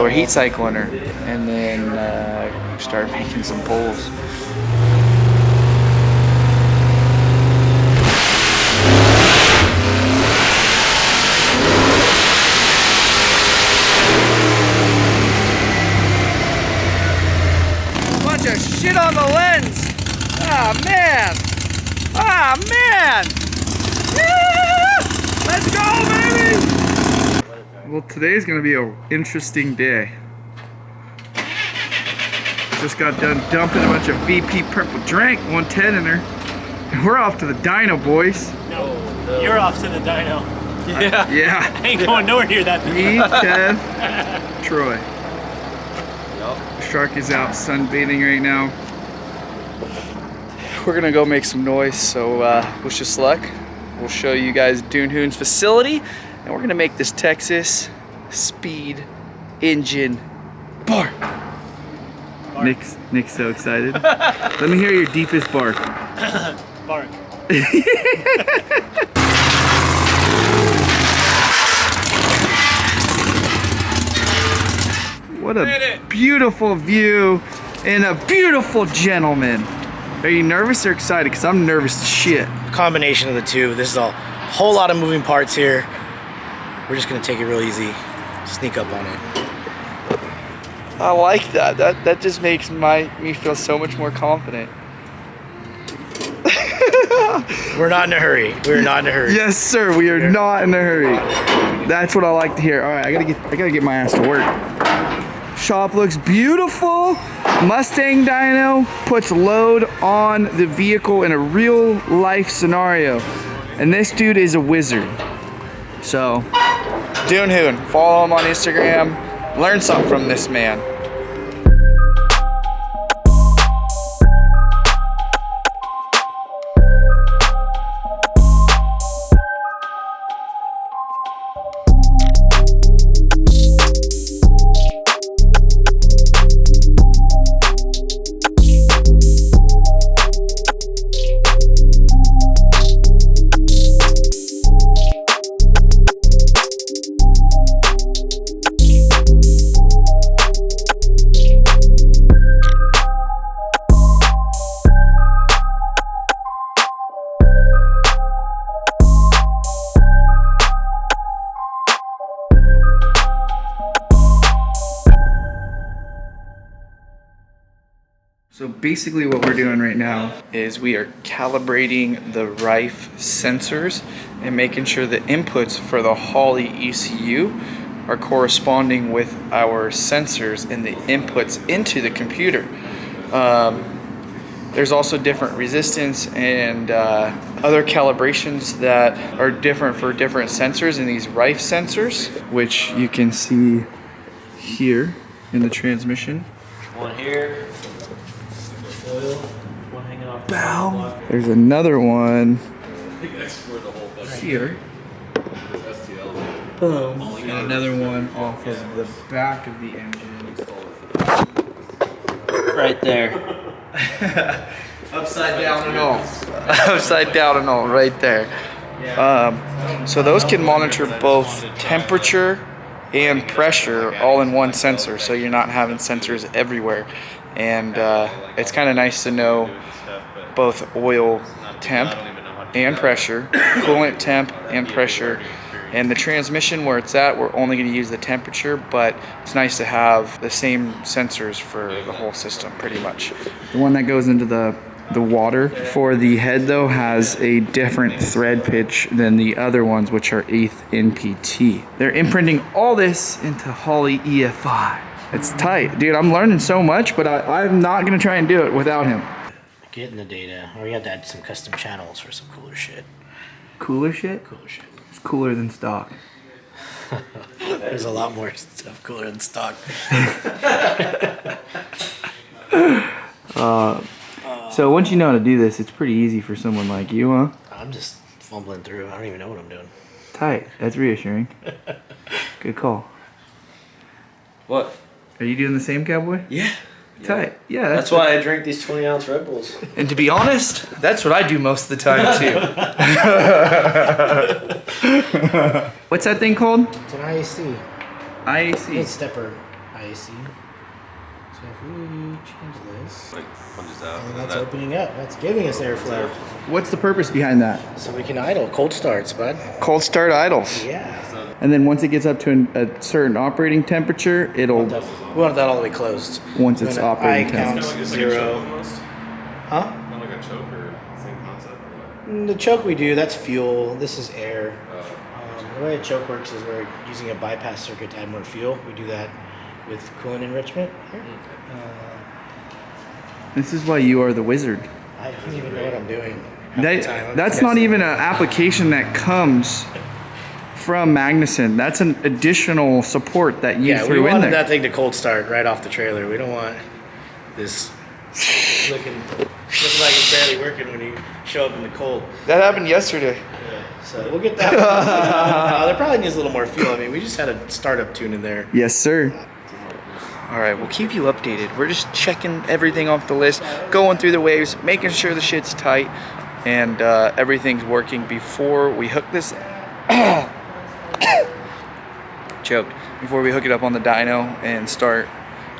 We're heat cycling her, and then start making some pulls. Bunch of shit on the lens. Ah man. Ah man. Yeah! Let's go, baby. Well, today's gonna be an interesting day. Just got done dumping a bunch of VP purple drink, 110 in her. And we're off to the Dyno, boys. No, you're off to the Dyno. Yeah. Yeah. I ain't going nowhere near that. Me, Kev, Troy. The shark is out sunbathing right now. We're gonna go make some noise, so wish us luck. We'll show you guys DuneHoon's facility, and we're gonna make this Texas Speed engine bark. Nick's so excited. Let me hear your deepest bark. Bark. What a beautiful view and a beautiful gentleman. Are you nervous or excited? Because I'm nervous as shit. Combination of the two. This is a whole lot of moving parts here. We're just gonna take it real easy, sneak up on it. I like that. That just makes me feel so much more confident. We're not in a hurry. We're not in a hurry. Yes, sir. We are not in a hurry. That's what I like to hear. All right, I gotta get my ass to work. Shop looks beautiful. Mustang Dyno puts load on the vehicle in a real life scenario, and this dude is a wizard. So, DuneHoon, follow him on Instagram. Learn something from this man. So basically what we're doing right now is we are calibrating the Rife sensors and making sure the inputs for the Holley ECU are corresponding with our sensors and the inputs into the computer. There's also different resistance and other calibrations that are different for different sensors in these Rife sensors, which you can see here in the transmission. One here. Oil. One hanging off. Bow. There's another one here. Boom. And another one off of the back of the engine. Right there. Upside down and all. Upside down and all, right there. So those can monitor both temperature and pressure all in one sensor, so you're not having sensors everywhere. And it's kind of nice to know both oil temp and pressure, coolant temp and pressure. And the transmission where it's at, we're only going to use the temperature, but it's nice to have the same sensors for the whole system, pretty much. The one that goes into the water for the head, though, has a different thread pitch than the other ones, which are 8th NPT. They're imprinting all this into Holley EFI. It's tight. Dude, I'm learning so much, but I'm not going to try and do it without him. Getting the data, or you have to add some custom channels for some cooler shit. Cooler shit? Cooler shit. It's cooler than stock. There's a lot more stuff cooler than stock. So once you know how to do this, it's pretty easy for someone like you, huh? I'm just fumbling through. I don't even know what I'm doing. Tight. That's reassuring. Good call. What? Are you doing the same, cowboy? Yeah. Tight. Yeah. That's why I drink these 20-ounce Red Bulls. And to be honest, that's what I do most of the time too. What's that thing called? It's an IAC. IAC. It's stepper IC. So if we change this, Like punches out. and that's opening up. That's giving us airflow. What's the purpose behind that? So we can idle. Cold starts, bud. Cold start idle. Yeah. And then once it gets up to a certain operating temperature, it'll, We want that all the way closed. once it's When operating I temperature. count It's like a choke zero. almost. Huh? Not like a choke or same concept or what? The choke we do, that's fuel. This is air. Oh. The way a choke works is we're using a bypass circuit to add more fuel. We do that with coolant enrichment here. This is why you are the wizard. I don't even know what I'm doing. half the time. I'm That's just not guessing. even an application that comes from Magnuson. That's an additional support that you Yeah, we threw in wanted there. that thing to cold start right off the trailer. We don't want this looking like it's barely working when you show up in the cold. That happened yesterday. So we'll get that. There probably needs a little more fuel. I mean, we just had a startup tune in there. Yes, sir. All right, we'll keep you updated. We're just checking everything off the list, going through the waves, making sure the shit's tight, and everything's working before we hook this. Choked. Before we hook it up on the dyno and start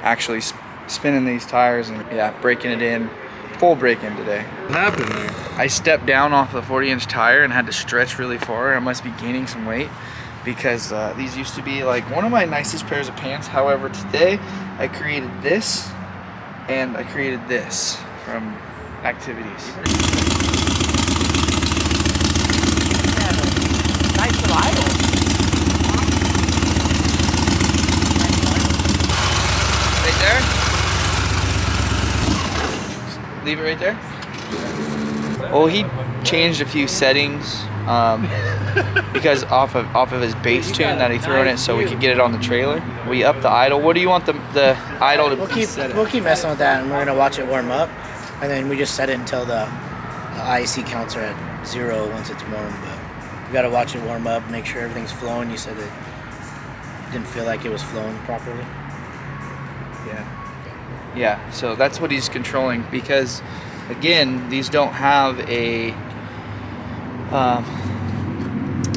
actually spinning these tires and breaking it in. Full break in today. What happened there? I stepped down off the 40-inch tire and had to stretch really far. I must be gaining some weight because these used to be like one of my nicest pairs of pants. However, today I created this and I created this from activities. Nice little idle. Right there. Leave it right there. Well, he changed a few settings because off of his bass tune that he threw in it, so we could get it on the trailer. We upped the idle. What do you want the idle to We'll be? keep messing with that, and we're gonna watch it warm up, and then we just set it until the IEC counts are at 0 once it's warm. But we gotta watch it warm up, make sure everything's flowing. You said it didn't feel like it was flowing properly. Yeah, so that's what he's controlling because, again, these don't have a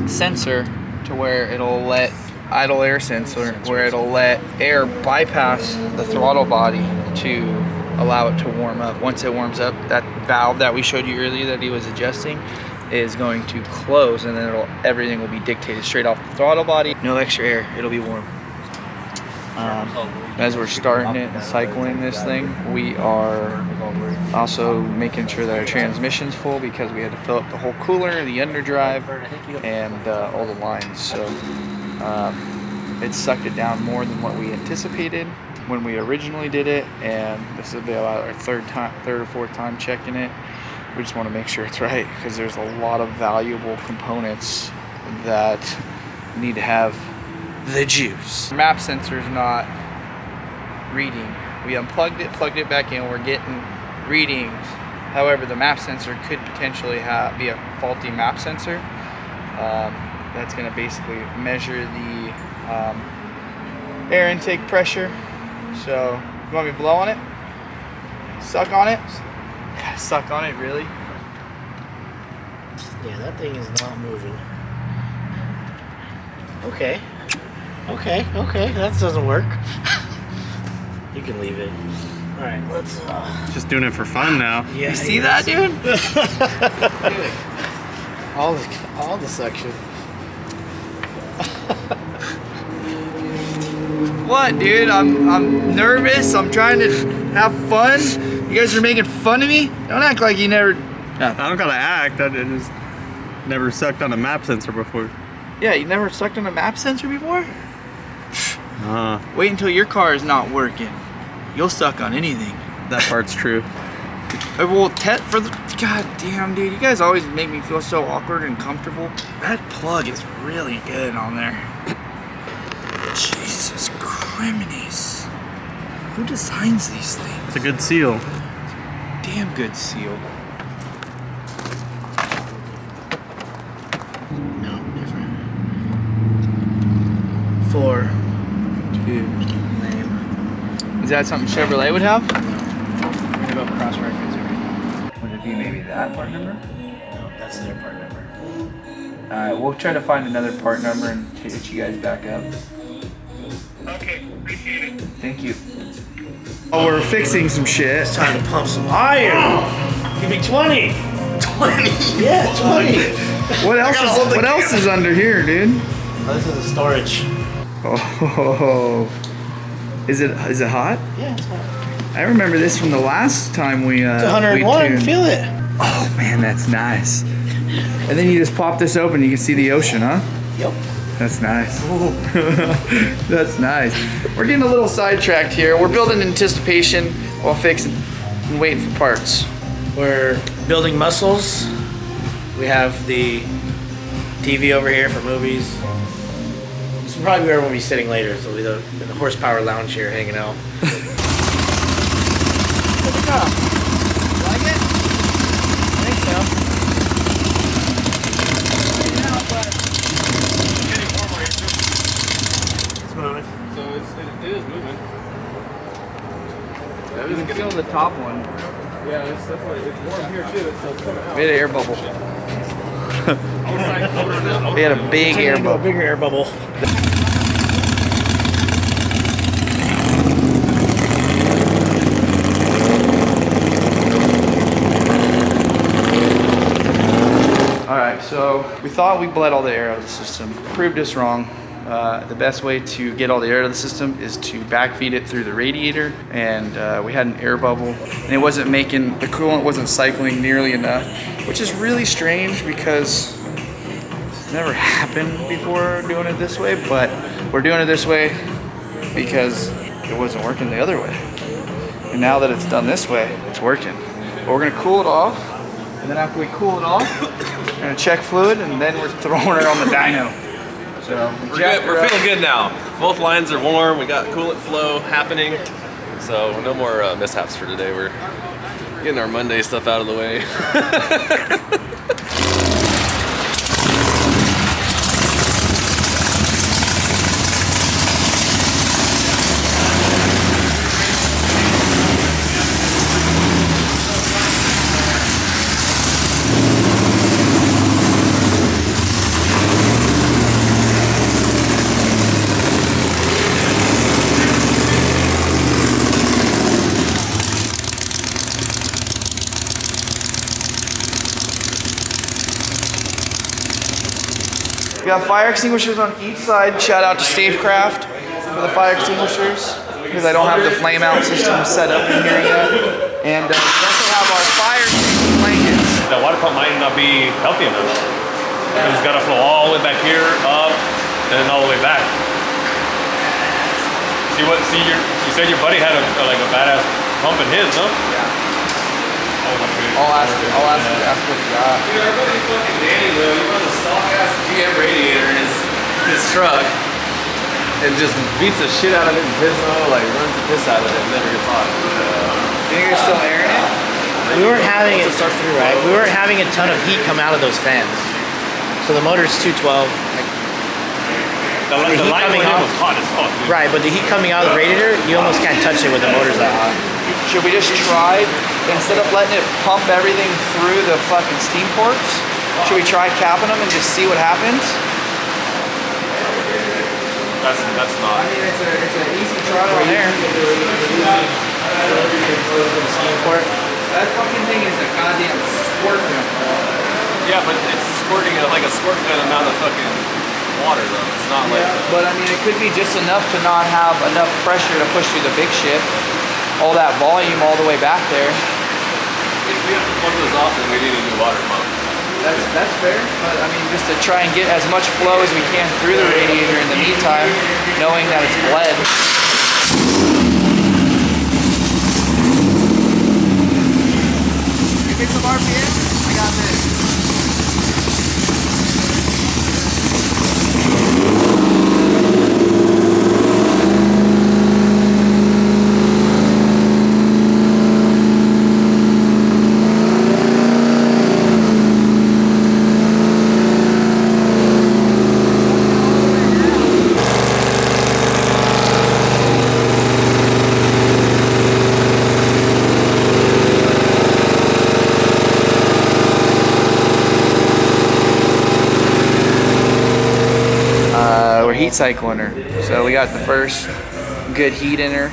sensor to where it'll let idle air sensor, where it'll let air bypass the throttle body to allow it to warm up. Once it warms up, that valve that we showed you earlier that he was adjusting is going to close, and then everything will be dictated straight off the throttle body. No extra air, it'll be warm. As we're starting it and cycling this thing, we are also making sure that our transmission's full because we had to fill up the whole cooler, the underdrive, and all the lines. So it sucked it down more than what we anticipated when we originally did it, and this will be about our third or fourth time checking it. We just want to make sure it's right because there's a lot of valuable components that need to have the juice. Map sensor's not reading. We unplugged it, plugged it back in, we're getting readings. However, the map sensor could potentially be a faulty map sensor. That's going to basically measure the air intake pressure. So, you want me to blow on it? Suck on it? Gotta suck on it, really? Yeah, that thing is not moving. Okay, that doesn't work. You can leave it. All right, let's. Just doing it for fun now. Yeah, You see that, dude? all the suction. What, dude? I'm nervous. I'm trying to have fun. You guys are making fun of me? Don't act like you never... I don't gotta act. I just never sucked on a map sensor before. Yeah, you never sucked on a map sensor before? Uh, Wait until your car is not working. You'll suck on anything. that part's true. Well, God damn, dude. You guys always make me feel so awkward and comfortable. That plug is really good on there. Jesus criminies. Who designs these things? It's a good seal. Damn good seal. No, different. 4. Dude. Name. Is that something Chevrolet would have? I'm gonna go cross-reference everything. Would it be maybe that part number? No, that's their part number. Alright, we'll try to find another part number and get you guys back up. Okay, appreciate it. Thank you. Oh, we're fixing some shit. It's time to pump some iron. Give me 20. 20. Yeah, 20. What else is under here, dude? Oh, this is the storage. Oh, is it hot? Yeah, it's hot. I remember this from the last time we It's 101. tuned. Feel it. Oh man, that's nice. And then you just pop this open, you can see the ocean, huh? Yep. That's nice. That's nice. We're getting a little sidetracked here. We're building anticipation while fixing and waiting for parts. We're building muscles. We have the TV over here for movies. This is probably where we'll be sitting later. So we'll be in the horsepower lounge here hanging out. Like it? I think so. It's moving. So it is moving. You can feel the top one. Yeah, it's definitely, it's warm here too. It's coming out. We had an air bubble. We had a big air A bubble. bigger air bubble. Alright, so we thought we bled all the air out of the system. Proved us wrong. The best way to get all the air out of the system is to backfeed it through the radiator, and we had an air bubble, and it wasn't making, the coolant wasn't cycling nearly enough, which is really strange because it's never happened before doing it this way, but we're doing it this way because it wasn't working the other way. And now that it's done this way, it's working. But we're gonna cool it off, and then after we cool it off, we're gonna check fluid, and then we're throwing it on the dyno. So We're good. We're feeling good now. Both lines are warm. We got coolant flow happening. So no more mishaps for today. We're getting our Monday stuff out of the way. We got fire extinguishers on each side. Shout out to Safecraft for the fire extinguishers, because I don't have the flame out system set up in here yet. And we also have our fire extinguisher blankets. The water pump might not be healthy enough. It's got to flow all the way back here, up, and then all the way back. You said your buddy had a badass pump in his, no? Yeah. Oh, I'll ask what you got. Dude, our buddy fucking Danny, though, he runs a stock ass GM radiator in his truck and just beats the shit out of it in piss mode, like runs the piss out of it and never gets hot. You think you're still airing it? We weren't having it. You're right. We weren't having a ton of heat come out of those fans. So the motor's 212. The line coming when it off- was hot as fuck, dude. Right, but the heat coming out of the radiator, you almost can't touch it when the motor's that hot. Should we just try, instead of letting it pump everything through the fucking steam ports, should we try capping them and just see what happens? That's not. I mean, it's an easy trial there. Steam port. That fucking thing is a goddamn squirt gun. Yeah, but it's squirting like a squirt gun amount of fucking water, though. It's not like. But I mean, it could be just enough to not have enough pressure to push through the big shit. All that volume all the way back there. If we have to pump those off, then we need a new water pump. That's fair, but I mean, just to try and get as much flow as we can through the radiator in the meantime, knowing that it's bled. You get some RPM? I got this. Heat cycling her. So we got the first good heat in her.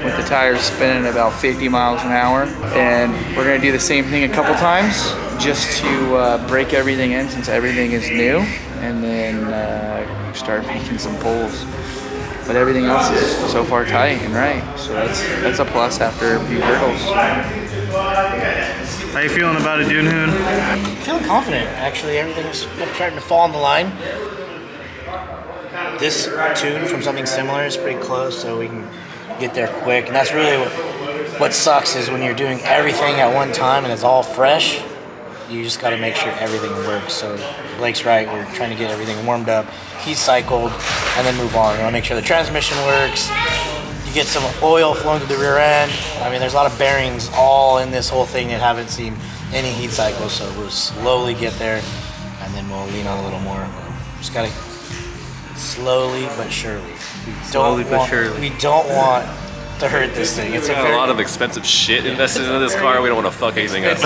With the tires spinning about 50 miles an hour. And we're gonna do the same thing a couple times just to break everything in since everything is new, and then start making some pulls. But everything else is so far tight and right, so that's a plus after a few hurdles. How you feeling about it, DuneHoon? I'm feeling confident, actually. Everything's starting to fall in the line. This tune from something similar is pretty close, so we can get there quick. And that's really what sucks is when you're doing everything at one time and it's all fresh, you just got to make sure everything works. So Blake's right, we're trying to get everything warmed up, heat cycled, and then move on. We want to make sure the transmission works. You get some oil flowing through the rear end. I mean, there's a lot of bearings all in this whole thing that haven't seen any heat cycles, so we'll slowly get there, and then we'll lean on a little more. Just got to slowly but surely. We don't want to hurt this thing. It's We got a lot of expensive shit invested into this car. We don't want to fuck anything up.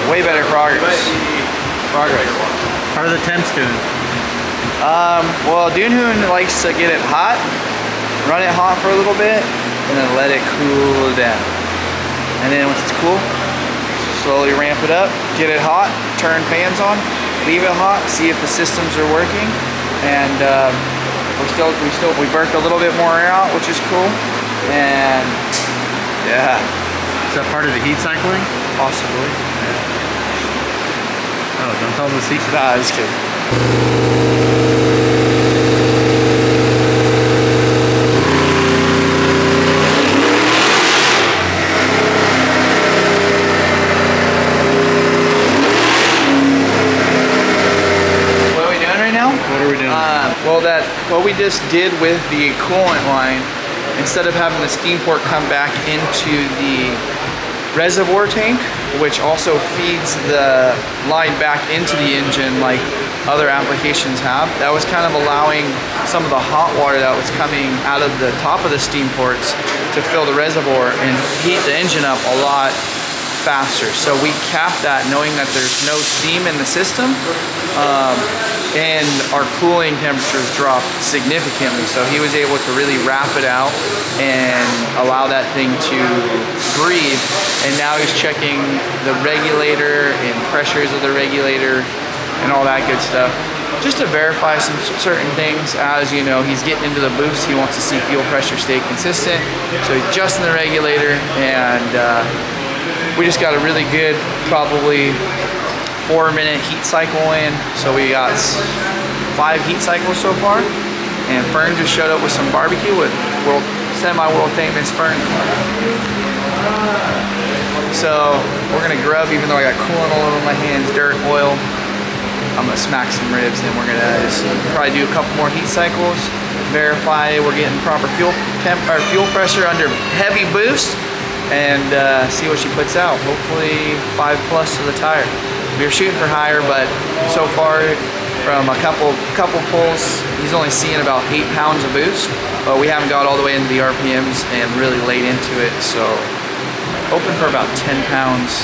Way better progress. How are the temps doing? Well, DuneHoon likes to get it hot, run it hot for a little bit, and then let it cool down. And then once it's cool, slowly ramp it up, get it hot, turn fans on, leave it hot, see if the systems are working, and we burnt a little bit more air out, which is cool. And yeah, Is that part of the heat cycling? possibly. Oh, don't tell them the secret. Nah, just kidding. What are we doing right now? What are we doing? Well, what we just did with the coolant line, instead of having the steam port come back into the reservoir tank, which also feeds the line back into the engine like other applications have, that was kind of allowing some of the hot water that was coming out of the top of the steam ports to fill the reservoir and heat the engine up a lot faster. So we capped that knowing that there's no steam in the system, and our cooling temperatures dropped significantly. So he was able to really wrap it out and allow that thing to breathe. And now he's checking the regulator and pressures of the regulator and all that good stuff, just to verify some certain things. As you know, he's getting into the boost. He wants to see fuel pressure stay consistent. So he's adjusting the regulator, and we just got a really good, probably 4-minute heat cycle in. So we got 5 heat cycles so far. And Fern just showed up with some barbecue with semi-world famous Fern. So we're gonna grub, even though I got coolant all over my hands, dirt, oil. I'm gonna smack some ribs, and we're gonna just probably do a couple more heat cycles, verify we're getting proper fuel pressure under heavy boost, and see what she puts out. Hopefully 5+ to the tire. We were shooting for higher, but so far from a couple pulls, he's only seeing about 8 pounds of boost, but we haven't got all the way into the RPMs and really laid into it. So hoping for about 10 pounds,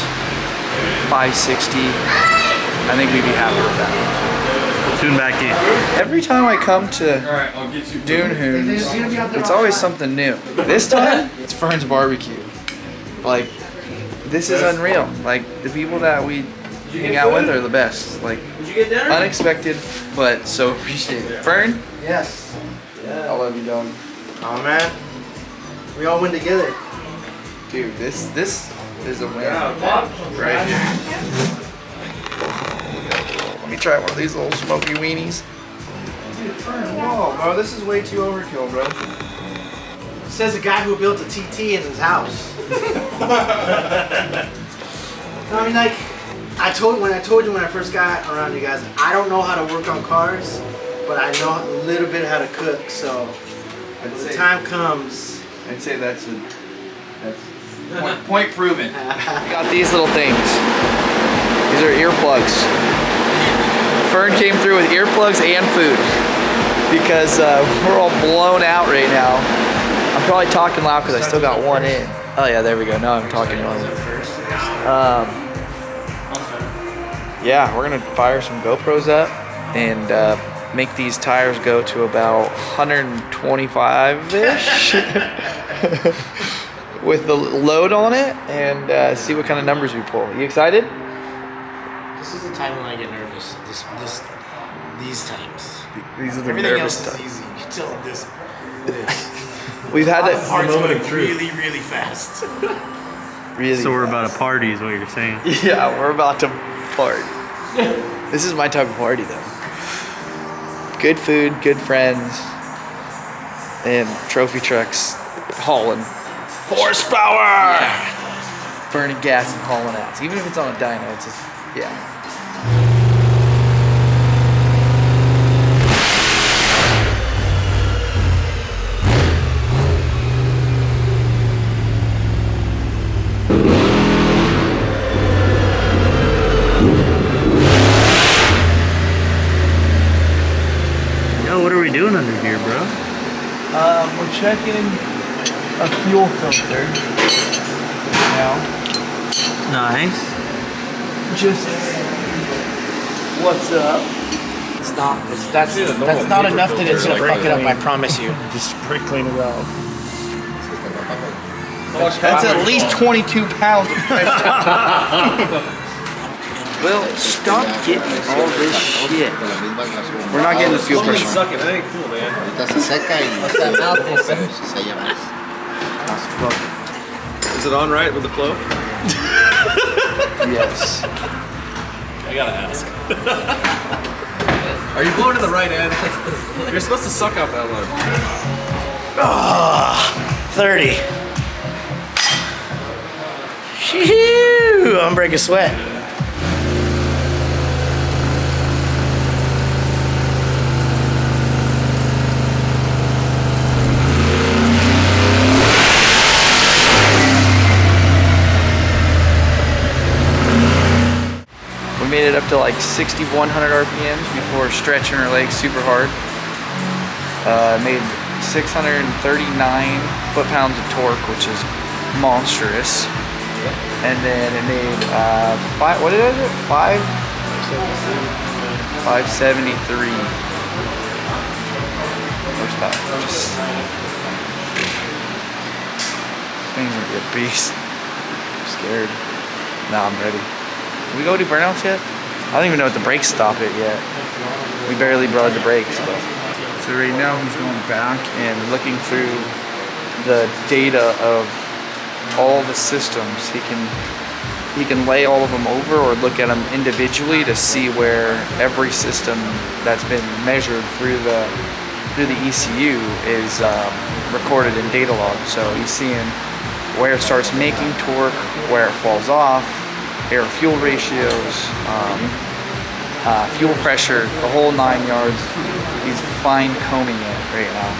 560. I think we'd be happy with that. Tune back in. Every time I come to DuneHoon's, it's always something new. This time, it's Fern's barbecue. Like, this is unreal. Like, the people that we hang out with are the best. Like, unexpected, but so appreciated. Fern? Yes. I love you, dog. Oh man, we all win together. Dude, this is a win. Right here. Let me try one of these little smoky weenies. Dude, Fern, whoa, bro, this is way too overkill, bro. Says the guy who built a TT in his house. I mean, like, I told you when I first got around you guys, I don't know how to work on cars, but I know a little bit how to cook. So when the time comes, I'd say that's point proven. We got these little things. These are earplugs. Fern came through with earplugs and food because we're all blown out right now. I'm probably talking loud because I still got one in. Oh yeah, there we go. Now I'm talking loud. yeah, we're gonna fire some GoPros up and make these tires go to about 125-ish with the load on it, and see what kind of numbers we pull. You excited? This is the time when I get nervous. These times. These are the Everything nervous else is times. easy until this. We've had it Parts go really, really fast. really. So we're fast. about a party, is what you're saying. Yeah, we're about to party. This is my type of party, though. Good food, good friends, and trophy trucks hauling horsepower. Yeah. Burning gas and hauling ass. Even if it's on a dyno, it's just, yeah. Yo, what are we doing under here, bro? We're checking a fuel filter now. Nice. Just what's up? It's not. That's not enough that it's gonna fuck it up. I promise you. Just sprinkling it out. That's at least 22 pounds of pressure. Well, stop getting all this shit. We're not getting the fuel pressure. Suck it. That ain't cool, man. Is it on right with the flow? Yes. I gotta ask. Are you blowing to the right end? You're supposed to suck out that one. 30. Phew, I'm breaking sweat. We made it up to like 6,100 RPMs before stretching our legs super hard. Made 639 foot-pounds of torque, which is monstrous. And then it made what is it? 573 horsepower. Just things are gonna be a beast. I'm scared. Nah, I'm ready. Did we go do burnouts yet? I don't even know if the brakes stop it yet. We barely brought the brakes, but. So right now he's going back and looking through the data of all the systems. He can lay all of them over or look at them individually to see where every system that's been measured through the ECU is recorded in data log. So he's seeing where it starts making torque, where it falls off, air fuel ratios, fuel pressure, the whole 9 yards. He's fine combing it right now.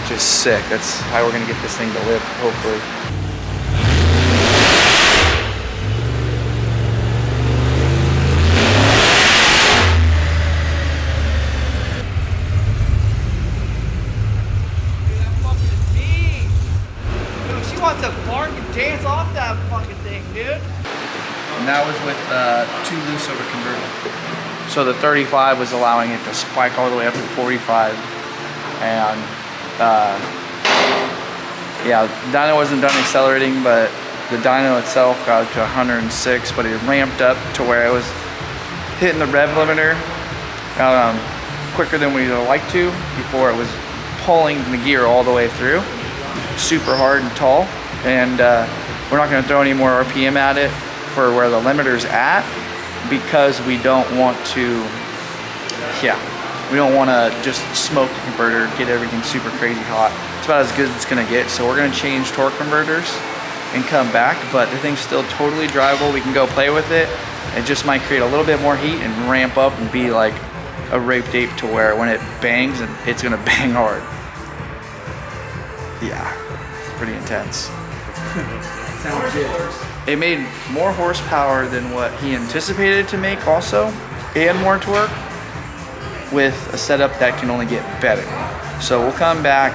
Just sick. That's how we're gonna get this thing to live, hopefully. She wants to bark and dance off that fucking thing, dude. And that was with 2 loose over converter. So the 35 was allowing it to spike all the way up to 45. And yeah, dyno wasn't done accelerating, but the dyno itself got up to 106, but it ramped up to where it was hitting the rev limiter quicker than we'd like to before it was pulling the gear all the way through. Super hard and tall, and we're not going to throw any more RPM at it for where the limiter's at, because we don't want to, we don't want to just smoke the converter, get everything super crazy hot. It's about as good as it's going to get, so we're going to change torque converters and come back, but the thing's still totally drivable. We can go play with it. It just might create a little bit more heat and ramp up and be like a raped ape to where when it bangs, and it's going to bang hard. Yeah, it's pretty intense. Sounds good. It made more horsepower than what he anticipated to make also, and more torque, with a setup that can only get better. So we'll come back,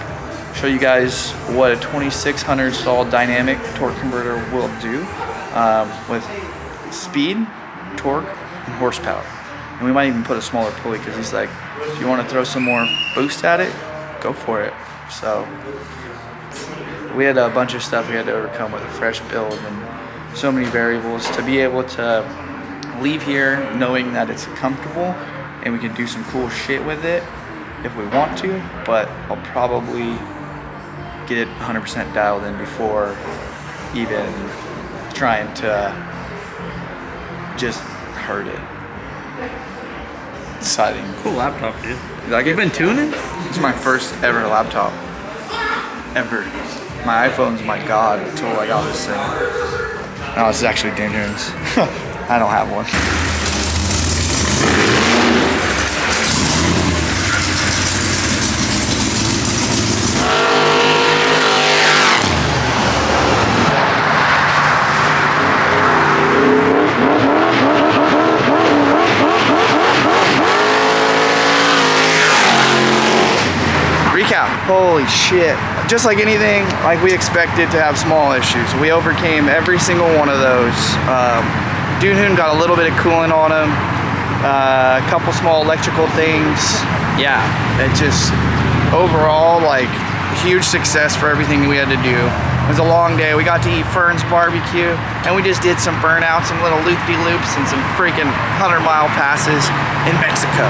show you guys what a 2600 stall dynamic torque converter will do with speed, torque and horsepower. And we might even put a smaller pulley because he's like, if you want to throw some more boost at it, go for it. So we had a bunch of stuff we had to overcome with a fresh build and so many variables to be able to leave here knowing that it's comfortable and we can do some cool shit with it if we want to, but I'll probably get it 100% dialed in before even trying to just hurt it. Exciting. Cool laptop, dude. You like it? You've been tuning? It's my first ever laptop. Ever. My iPhone's my god until I got this thing. No, this is actually DuneHoon's. I don't have one. Recap. Holy shit. Just like anything, like we expected to have small issues. We overcame every single one of those. DuneHoon got a little bit of coolant on him. A couple small electrical things. Yeah, it just, overall, like, huge success for everything we had to do. It was a long day. We got to eat Fern's barbecue, and we just did some burnouts, some little loop-de-loops, and some freaking 100-mile passes in Mexico.